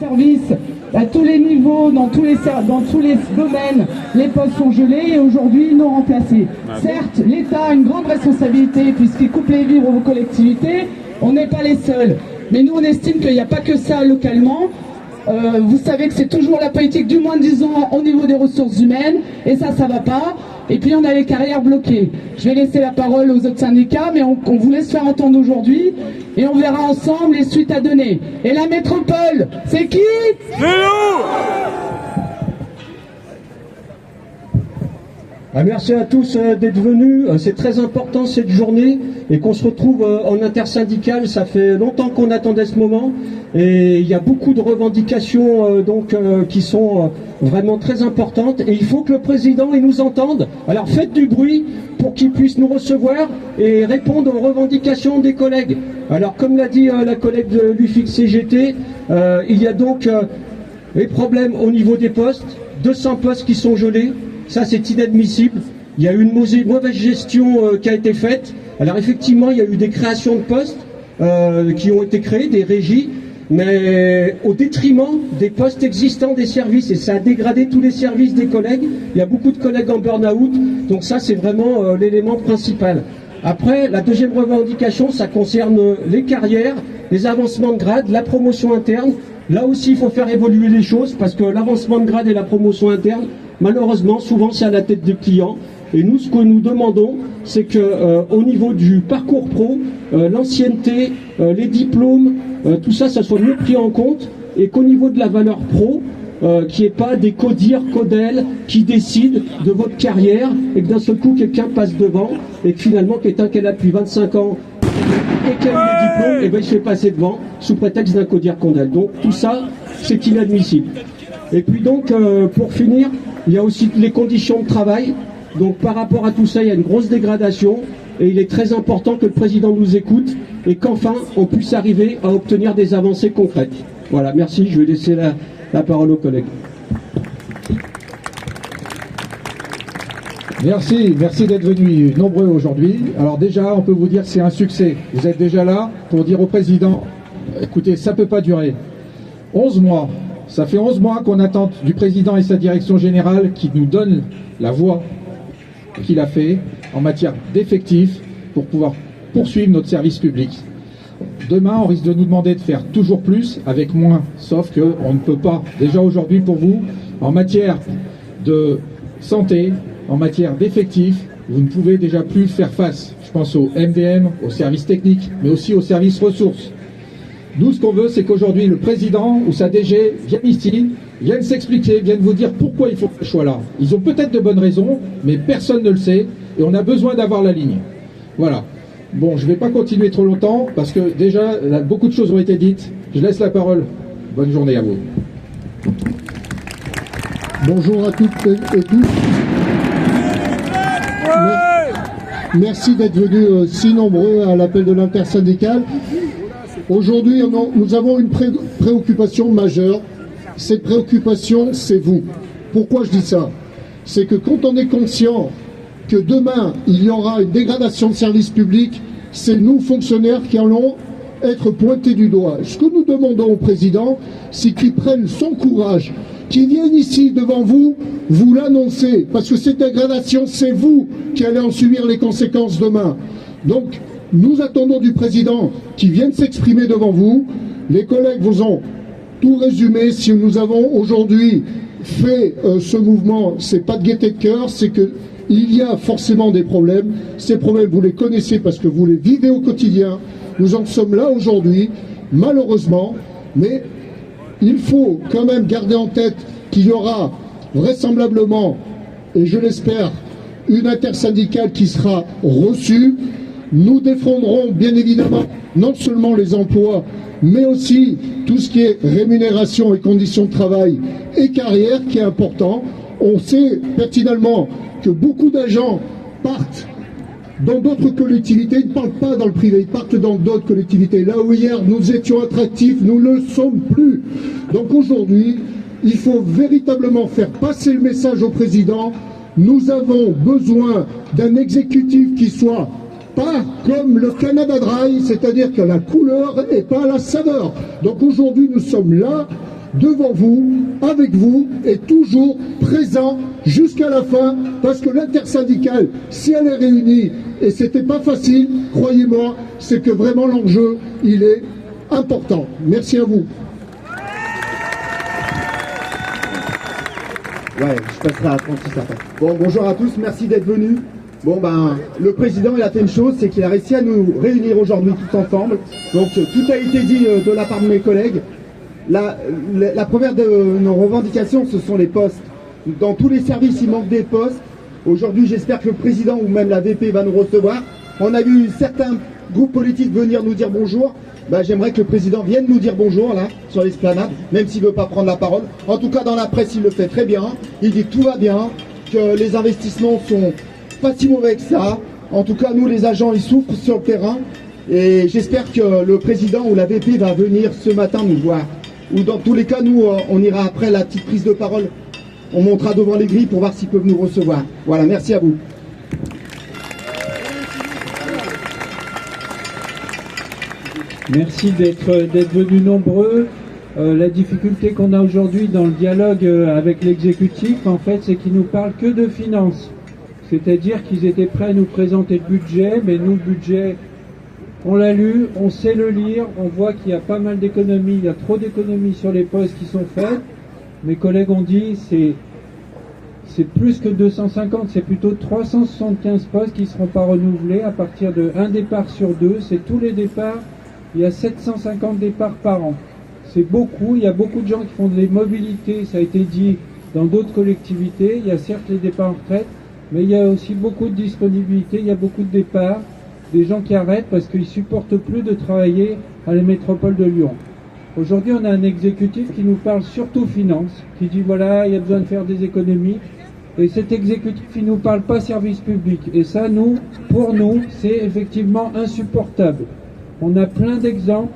Service à tous les niveaux, dans tous les domaines, les postes sont gelés et aujourd'hui non remplacés. Certes, l'État a une grande responsabilité puisqu'il coupe les vivres aux collectivités, on n'est pas les seuls. Mais nous on estime qu'il n'y a pas que ça localement. Vous savez que c'est toujours la politique du moins de 10 ans au niveau des ressources humaines et ça va pas. Et puis on a les carrières bloquées. Je vais laisser la parole aux autres syndicats, mais on vous laisse faire entendre aujourd'hui et on verra ensemble les suites à donner. Et la métropole, c'est qui? C'est nous. Merci à tous d'être venus. C'est très important cette journée et qu'on se retrouve en intersyndicale. Ça fait longtemps qu'on attendait ce moment et il y a beaucoup de revendications qui sont vraiment très importantes et il faut que le président il nous entende. Alors faites du bruit pour qu'il puisse nous recevoir et répondre aux revendications des collègues. Alors comme l'a dit la collègue de l'UFIC-CGT, il y a donc les problèmes au niveau des postes, 200 postes qui sont gelés. Ça, c'est inadmissible. Il y a eu une mauvaise gestion qui a été faite. Alors effectivement, il y a eu des créations de postes qui ont été créées, des régies, mais au détriment des postes existants des services. Et ça a dégradé tous les services des collègues. Il y a beaucoup de collègues en burn-out. Donc ça, c'est vraiment l'élément principal. Après, la deuxième revendication, ça concerne les carrières, les avancements de grade, la promotion interne. Là aussi, il faut faire évoluer les choses parce que l'avancement de grade et la promotion interne, malheureusement, souvent, c'est à la tête des clients. Et nous, ce que nous demandons, c'est que au niveau du parcours pro, l'ancienneté, les diplômes, tout ça, ça soit mieux pris en compte et qu'au niveau de la valeur pro, qu'il n'y ait pas des codires, codels qui décident de votre carrière et que d'un seul coup, quelqu'un passe devant et que finalement, quelqu'un qui est là depuis 25 ans et qui a eu des diplômes, et ben, il se fait passer devant sous prétexte d'un codir condel. Donc tout ça, c'est inadmissible. Et puis donc, pour finir, il y a aussi les conditions de travail. Donc par rapport à tout ça, il y a une grosse dégradation et il est très important que le président nous écoute et qu'enfin on puisse arriver à obtenir des avancées concrètes. Voilà, merci, je vais laisser la parole aux collègues. Merci d'être venus nombreux aujourd'hui. Alors déjà, on peut vous dire que c'est un succès. Vous êtes déjà là pour dire au président, écoutez, ça ne peut pas durer. 11 mois, ça fait 11 mois qu'on attend du président et sa direction générale qui nous donne la voie qu'il a fait en matière d'effectifs pour pouvoir poursuivre notre service public. Demain, on risque de nous demander de faire toujours plus avec moins, sauf qu'on ne peut pas. Déjà aujourd'hui pour vous, en matière de santé, en matière d'effectifs, vous ne pouvez déjà plus faire face. Je pense au MDM, aux services techniques, mais aussi aux services ressources. Nous, ce qu'on veut, c'est qu'aujourd'hui, le président ou sa DG viennent ici, viennent s'expliquer, viennent vous dire pourquoi ils font ce choix-là. Ils ont peut-être de bonnes raisons, mais personne ne le sait, et on a besoin d'avoir la ligne. Voilà. Bon, je ne vais pas continuer trop longtemps, parce que déjà, là, beaucoup de choses ont été dites. Je laisse la parole. Bonne journée à vous. Bonjour à toutes et tous. Merci d'être venus si nombreux à l'appel de l'intersyndicale. Aujourd'hui, nous avons une préoccupation majeure. Cette préoccupation, c'est vous. Pourquoi je dis ça? C'est que quand on est conscient que demain, il y aura une dégradation de service public, c'est nous, fonctionnaires, qui allons être pointés du doigt. Ce que nous demandons au président, c'est qu'il prenne son courage, qu'il vienne ici devant vous, vous l'annoncer, parce que cette dégradation, c'est vous qui allez en subir les conséquences demain. Donc, nous attendons du président qui vienne s'exprimer devant vous. Les collègues vous ont tout résumé. Si nous avons aujourd'hui fait ce mouvement, c'est pas de gaieté de cœur, c'est que il y a forcément des problèmes. Ces problèmes, vous les connaissez parce que vous les vivez au quotidien. Nous en sommes là aujourd'hui, malheureusement, mais il faut quand même garder en tête qu'il y aura vraisemblablement, et je l'espère, une intersyndicale qui sera reçue. Nous défendrons bien évidemment non seulement les emplois, mais aussi tout ce qui est rémunération et conditions de travail et carrière qui est important. On sait pertinemment que beaucoup d'agents partent dans d'autres collectivités, ils ne partent pas dans le privé, ils partent dans d'autres collectivités. Là où hier nous étions attractifs, nous ne le sommes plus. Donc aujourd'hui, il faut véritablement faire passer le message au président. Nous avons besoin d'un exécutif qui soit pas comme le Canada Dry, c'est-à-dire que la couleur et pas la saveur. Donc aujourd'hui, nous sommes là devant vous, avec vous, et toujours présent jusqu'à la fin, parce que l'intersyndicale, si elle est réunie, et c'était pas facile, croyez-moi, c'est que vraiment l'enjeu, il est important. Merci à vous. Ouais, je passerai à Francis après. Bon, bonjour à tous, merci d'être venus. Bon, ben, le président, il a fait une chose, c'est qu'il a réussi à nous réunir aujourd'hui tous ensemble. Donc, tout a été dit de la part de mes collègues. La première de nos revendications, ce sont les postes. Dans tous les services, il manque des postes. Aujourd'hui, j'espère que le président ou même la VP va nous recevoir. On a vu certains groupes politiques venir nous dire bonjour. Ben, j'aimerais que le président vienne nous dire bonjour, là, sur l'esplanade, même s'il ne veut pas prendre la parole. En tout cas, dans la presse, il le fait très bien. Il dit que tout va bien, que les investissements sont pas si mauvais que ça. En tout cas, nous, les agents, ils souffrent sur le terrain. Et j'espère que le président ou la VP va venir ce matin nous voir. Ou dans tous les cas, nous, on ira après la petite prise de parole. On montera devant les grilles pour voir s'ils peuvent nous recevoir. Voilà, merci à vous. Merci d'être venus nombreux. La difficulté qu'on a aujourd'hui dans le dialogue avec l'exécutif, en fait, c'est qu'ils nous parlent que de finances. C'est-à-dire qu'ils étaient prêts à nous présenter le budget, mais nous, le budget, on l'a lu, on sait le lire, on voit qu'il y a pas mal d'économies, il y a trop d'économies sur les postes qui sont faites. Mes collègues ont dit c'est plus que 250, c'est plutôt 375 postes qui ne seront pas renouvelés à partir d'un départ sur 2, c'est tous les départs. Il y a 750 départs par an. C'est beaucoup, il y a beaucoup de gens qui font des mobilités, ça a été dit dans d'autres collectivités. Il y a certes les départs en retraite, mais il y a aussi beaucoup de disponibilité, il y a beaucoup de départs, des gens qui arrêtent parce qu'ils ne supportent plus de travailler à la métropole de Lyon. Aujourd'hui, on a un exécutif qui nous parle surtout finances, qui dit voilà, il y a besoin de faire des économies. Et cet exécutif, il ne nous parle pas service public. Et ça, pour nous, c'est effectivement insupportable. On a plein d'exemples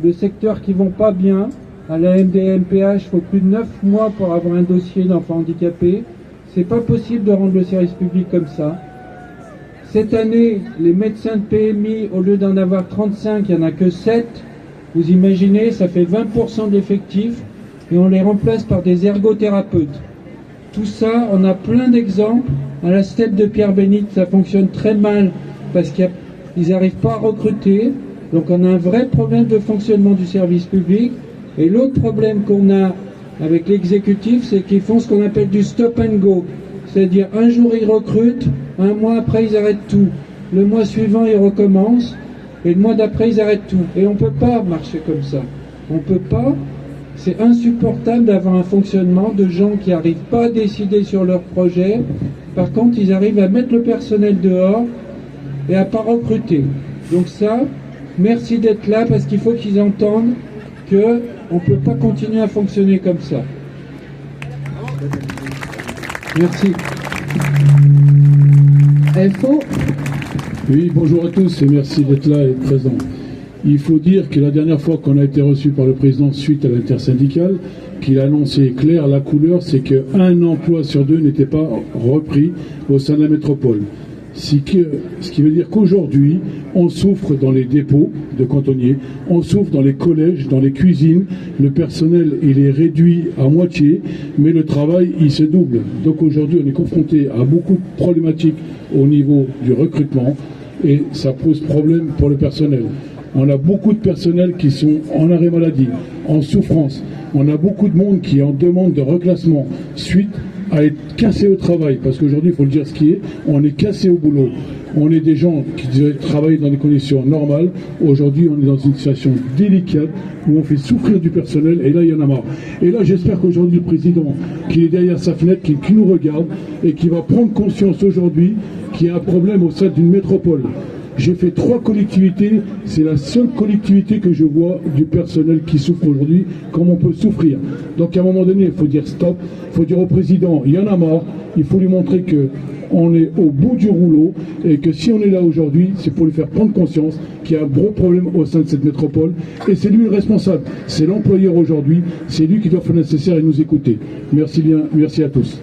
de secteurs qui vont pas bien. À la MDMPH, il faut plus de 9 mois pour avoir un dossier d'enfant handicapé. C'est pas possible de rendre le service public comme ça. Cette année, les médecins de PMI, au lieu d'en avoir 35, il n'y en a que 7. Vous imaginez, ça fait 20% d'effectifs et on les remplace par des ergothérapeutes. Tout ça, on a plein d'exemples. À la STEP de Pierre-Bénite, ça fonctionne très mal parce qu'ils n'arrivent pas à recruter. Donc on a un vrai problème de fonctionnement du service public. Et l'autre problème qu'on a avec l'exécutif, c'est qu'ils font ce qu'on appelle du stop and go. C'est-à-dire un jour ils recrutent, un mois après ils arrêtent tout. Le mois suivant ils recommencent, et le mois d'après ils arrêtent tout. Et on ne peut pas marcher comme ça. On ne peut pas. C'est insupportable d'avoir un fonctionnement de gens qui n'arrivent pas à décider sur leur projet. Par contre, ils arrivent à mettre le personnel dehors et à ne pas recruter. Donc ça, merci d'être là parce qu'il faut qu'ils entendent qu'on ne peut pas continuer à fonctionner comme ça. Merci. FO. Oui, bonjour à tous et merci d'être là et présent. Il faut dire que la dernière fois qu'on a été reçu par le président suite à l'intersyndicale, qu'il a annoncé clair la couleur, c'est qu'un emploi sur 2 n'était pas repris au sein de la métropole. Ce qui veut dire qu'aujourd'hui, on souffre dans les dépôts de cantonniers, on souffre dans les collèges, dans les cuisines, le personnel il est réduit à moitié, mais le travail il se double. Donc aujourd'hui on est confronté à beaucoup de problématiques au niveau du recrutement et ça pose problème pour le personnel. On a beaucoup de personnel qui sont en arrêt maladie, en souffrance. On a beaucoup de monde qui est en demande de reclassement suite à être cassé au travail. Parce qu'aujourd'hui, il faut le dire ce qui est, on est cassé au boulot. On est des gens qui devaient travailler dans des conditions normales. Aujourd'hui, on est dans une situation délicate où on fait souffrir du personnel et là, il y en a marre. Et là, j'espère qu'aujourd'hui, le président qui est derrière sa fenêtre, qui nous regarde et qui va prendre conscience aujourd'hui qu'il y a un problème au sein d'une métropole. J'ai fait 3 collectivités, c'est la seule collectivité que je vois du personnel qui souffre aujourd'hui, comme on peut souffrir. Donc à un moment donné, il faut dire stop, il faut dire au président, il y en a marre, il faut lui montrer qu'on est au bout du rouleau et que si on est là aujourd'hui, c'est pour lui faire prendre conscience qu'il y a un gros problème au sein de cette métropole et c'est lui le responsable, c'est l'employeur aujourd'hui, c'est lui qui doit faire le nécessaire et nous écouter. Merci bien, merci à tous.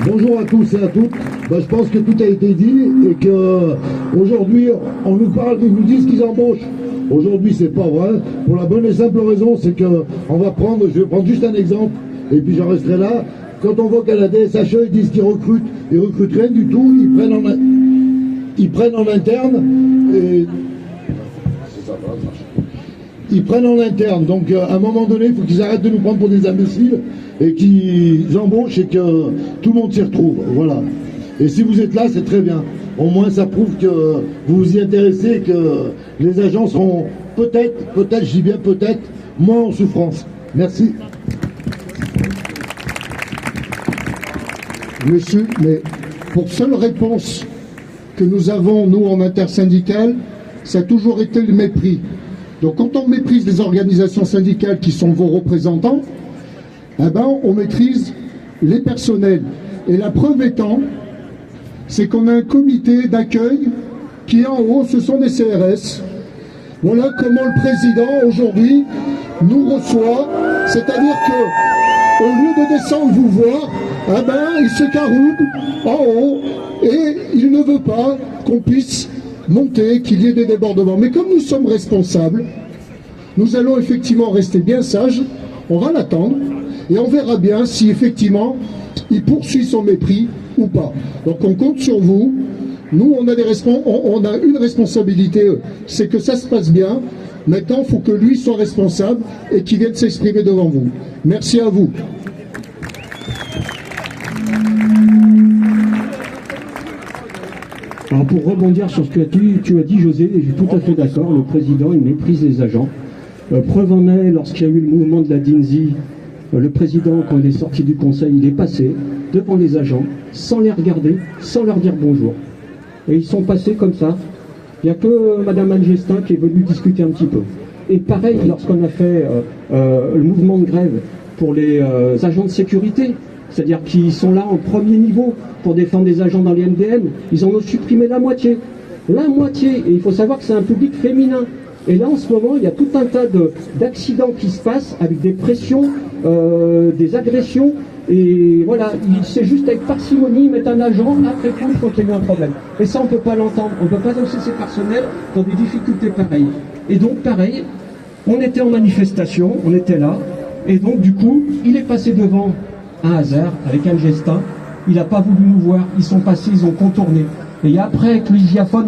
Bonjour à tous et à toutes. Je pense que tout a été dit et qu'aujourd'hui on nous parle, ils nous disent qu'ils embauchent Aujourd'hui, c'est pas vrai. Pour la bonne et simple raison, c'est que je vais prendre juste un exemple, et puis j'en resterai là. Quand on voit qu'à la DSHE, ils disent qu'ils recrutent rien du tout, ils prennent en interne, et ils prennent en interne. Donc à un moment donné, il faut qu'ils arrêtent de nous prendre pour des imbéciles et qu'ils embauchent et que tout le monde s'y retrouve. Voilà. Et si vous êtes là, c'est très bien. Au moins, ça prouve que vous vous y intéressez et que les agents seront peut-être, je dis bien peut-être, moins en souffrance. Merci. Monsieur, mais pour seule réponse que nous avons, nous, en intersyndicale, ça a toujours été le mépris. Donc quand on méprise les organisations syndicales qui sont vos représentants, eh ben, on maîtrise les personnels. Et la preuve étant, c'est qu'on a un comité d'accueil qui en haut, ce sont des CRS. Voilà comment le président aujourd'hui nous reçoit, c'est-à-dire que au lieu de descendre vous voir, eh ben, il se caroube en haut et il ne veut pas qu'on puisse monter, qu'il y ait des débordements. Mais comme nous sommes responsables, nous allons effectivement rester bien sages, on va l'attendre et on verra bien si effectivement il poursuit son mépris ou pas. Donc on compte sur vous. Nous, on a une responsabilité, c'est que ça se passe bien. Maintenant, il faut que lui soit responsable et qu'il vienne s'exprimer devant vous. Merci à vous. Alors pour rebondir sur ce que tu as dit, José, je suis tout à fait d'accord, le président, il méprise les agents. Preuve en est, lorsqu'il y a eu le mouvement de la DINSI, le président, quand il est sorti du conseil, il est passé devant les agents, sans les regarder, sans leur dire bonjour. Et ils sont passés comme ça. Il n'y a que Madame Angestin qui est venue discuter un petit peu. Et pareil, lorsqu'on a fait le mouvement de grève pour les agents de sécurité, c'est-à-dire qui sont là en premier niveau pour défendre les agents dans les MDM, ils en ont supprimé la moitié. La moitié. Et il faut savoir que c'est un public féminin. Et là, en ce moment, il y a tout un tas d'accidents qui se passent avec des pressions, des agressions. Et voilà, c'est juste avec parcimonie, mettre un agent, après coup, quand il y a eu un problème. Et ça, on ne peut pas l'entendre. On ne peut pas laisser ces personnels dans des difficultés pareilles. Et donc, pareil, on était en manifestation, on était là. Et donc, du coup, il est passé devant un hasard avec un gestin. Il n'a pas voulu nous voir. Ils sont passés, ils ont contourné. Et après, avec le diaphone,